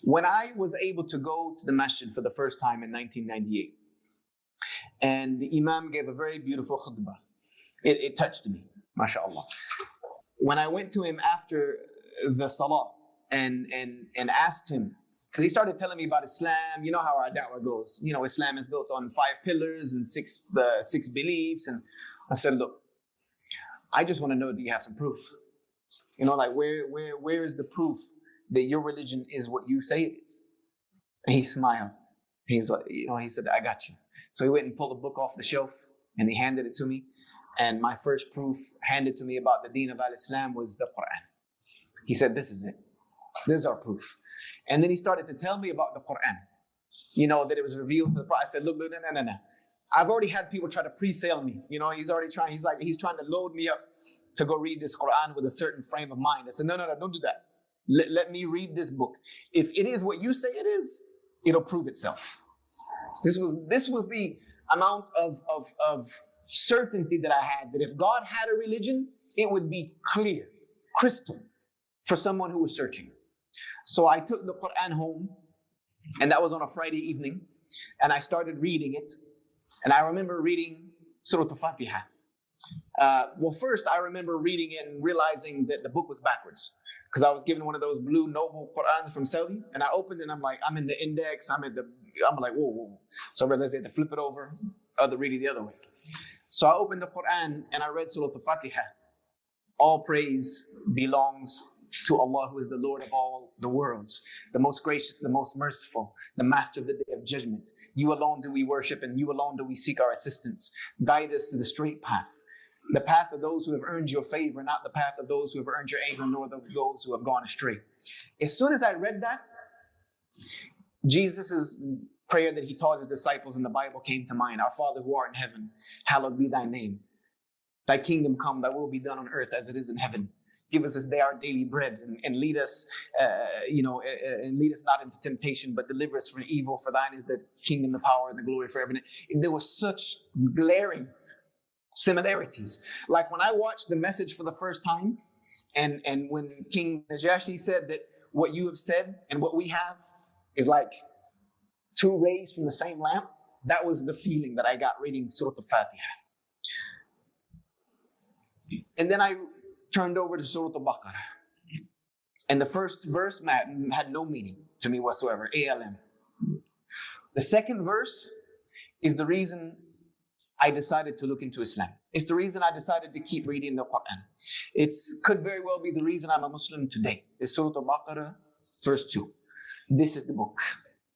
When I was able to go to the masjid for the first time in 1998, and the Imam gave a very beautiful khutbah, it touched me, mashallah. When I went to him after the salah and asked him, because he started telling me about Islam, you know how our da'wah goes. You know, Islam is built on 5 pillars and six beliefs. And I said, look, I just want to know, do you have some proof? You know, like where is the proof that your religion is what you say it is? And he smiled. He's like, you know, he said, I got you. So he went and pulled a book off the shelf and he handed it to me. And my first proof handed to me about the deen of al-Islam was the Quran. He said, this is it. This is our proof. And then he started to tell me about the Quran. You know, that it was revealed to the Prophet. I said, look, no. I've already had people try to pre-sale me. You know, he's trying to load me up to go read this Quran with a certain frame of mind. I said, no, don't do that. Let me read this book. If it is what you say it is, it'll prove itself. This was the amount of certainty that I had, that if God had a religion, it would be clear, crystal, for someone who was searching. So I took the Quran home, and that was on a Friday evening, and I started reading it. And I remember reading Surah Al-Fatiha. Well, first I remember reading it and realizing that the book was backwards, because I was given one of those blue noble Qurans from Saudi, and I opened it and I'm like, I'm in the index, I'm like, whoa. So I realized I had to flip it over, read it the other way. So I opened the Quran and I read Surah Al-Fatiha. All praise belongs to Allah, who is the Lord of all the worlds, the most gracious, the most merciful, the master of the day of judgment. You alone do we worship, and you alone do we seek our assistance. Guide us to the straight path, the path of those who have earned your favor, not the path of those who have earned your anger, nor of those who have gone astray. As soon as I read that, Jesus' prayer that he taught his disciples in the Bible came to mind. Our Father who art in heaven, hallowed be thy name. Thy kingdom come, thy will be done on earth as it is in heaven. Give us this day our daily bread, and lead us, and lead us not into temptation, but deliver us from evil. For thine is the kingdom, the power, and the glory forever. And there were such glaring similarities. Like when I watched the message for the first time, and when King Najashi said that what you have said and what we have is like 2 rays from the same lamp, that was the feeling that I got reading Surah Al-Fatiha. And then I turned over to Surah Al-Baqarah. And the first verse had no meaning to me whatsoever, ALM. The second verse is the reason I decided to look into Islam. It's the reason I decided to keep reading the Quran. It could very well be the reason I'm a Muslim today. It's Surah Al-Baqarah, verse 2. This is the book.